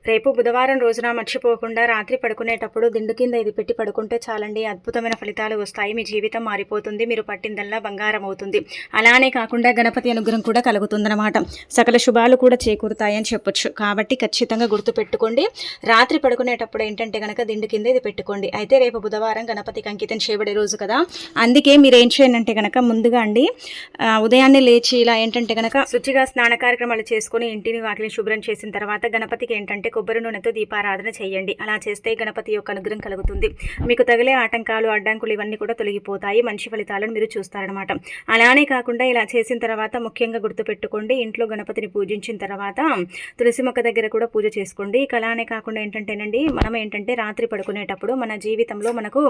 రేపు బుధవారం రోజున మర్చిపోకుండా రాత్రి పడుకునేటప్పుడు దిండు కింద ఇది పెట్టి పడుకుంటే చాలండి, అద్భుతమైన ఫలితాలు వస్తాయి. మీ జీవితం మారిపోతుంది. మీరు పట్టిందల్లా బంగారం అవుతుంది. అలానే కాకుండా గణపతి అనుగ్రహం కూడా కలుగుతుందన్నమాట. సకల శుభాలు కూడా చేకూరుతాయని చెప్పొచ్చు. కాబట్టి ఖచ్చితంగా గుర్తుపెట్టుకోండి. రాత్రి పడుకునేటప్పుడు ఏంటంటే కనుక దిండు కింద ఇది పెట్టుకోండి. అయితే రేపు బుధవారం గణపతికి అంకితం చేయబడే రోజు కదా, అందుకే మీరు ఏం చేయండి అంటే కనుక ముందుగా అండి ఉదయాన్నే లేచి ఇలా ఏంటంటే కనుక శుచిగా స్నాన కార్యక్రమాలు చేసుకుని ఇంటిని వాకిలిని శుభ్రం చేసిన తర్వాత గణపతికి ఏంటంటే కొబ్బరి నూనెతో దీపారాధన చేయండి. అలా చేస్తే గణపతి యొక్క అనుగ్రహం కలుగుతుంది. మీకు తగిలే ఆటంకాలు అడ్డంకులు ఇవన్నీ కూడా తొలగిపోతాయి. మంచి ఫలితాలను మీరు చూస్తారనమాట. అలానే కాకుండా ఇలా చేసిన తర్వాత ముఖ్యంగా గుర్తుపెట్టుకోండి, ఇంట్లో గణపతిని పూజించిన తర్వాత తులసి మొక్క దగ్గర కూడా పూజ చేసుకోండి. ఇక అలానే కాకుండా ఏంటంటేనండి, మనం ఏంటంటే రాత్రి పడుకునేటప్పుడు మన జీవితంలో మనకు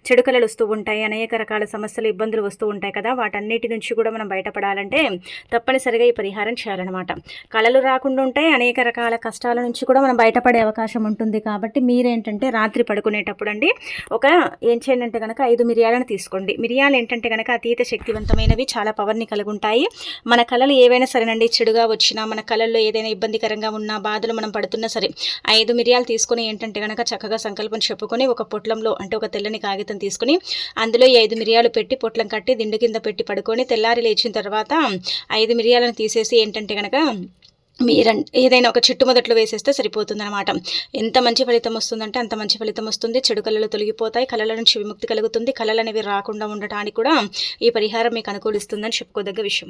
చెడు కళలు వస్తూ ఉంటాయి, అనేక రకాల సమస్యలు ఇబ్బందులు వస్తూ ఉంటాయి కదా, వాటన్నిటి నుంచి కూడా మనం బయటపడాలంటే తప్పనిసరిగా ఈ పరిహారం చేయాలన్నమాట. కళలు రాకుండా ఉంటాయి, అనేక రకాల కష్టాల నుంచి కూడా మనం బయటపడే అవకాశం ఉంటుంది. కాబట్టి మీరేంటంటే రాత్రి పడుకునేటప్పుడు అండి ఏం చేయండి అంటే కనుక 5 మిరియాలను తీసుకోండి. మిరియాలు ఏంటంటే కనుక అతీత శక్తివంతమైనవి, చాలా పవర్ని కలిగి ఉంటాయి. మన కళలు ఏవైనా సరేనండి, చెడుగా వచ్చినా, మన కళల్లో ఏదైనా ఇబ్బందికరంగా ఉన్నా, బాధలు మనం పడుతున్నా సరే 5 మిరియాలు తీసుకొని ఏంటంటే కనుక చక్కగా సంకల్పం చెప్పుకొని ఒక పొట్లంలో అంటే ఒక తెల్లని కాగితం తీసుకుని అందులో 5 మిరియాలు పెట్టి పొట్లం కట్టి దిండు కింద పెట్టి పడుకొని తెల్లారి లేచిన తర్వాత 5 మిరియాలను తీసేసి ఏంటంటే కనుక మీరు ఏదైనా ఒక చెట్టు మొదట్లో వేసేస్తే సరిపోతుందన్నమాట. ఎంత మంచి ఫలితం వస్తుందంటే అంత మంచి ఫలితం వస్తుంది. చెడు కళలు తొలగిపోతాయి, కళల నుంచి విముక్తి కలుగుతుంది. కళలు అనేవి రాకుండా ఉండటానికి కూడా ఈ పరిహారం మీకు అనుకూలిస్తుందని చెప్పుకోదగ్గ విషయం.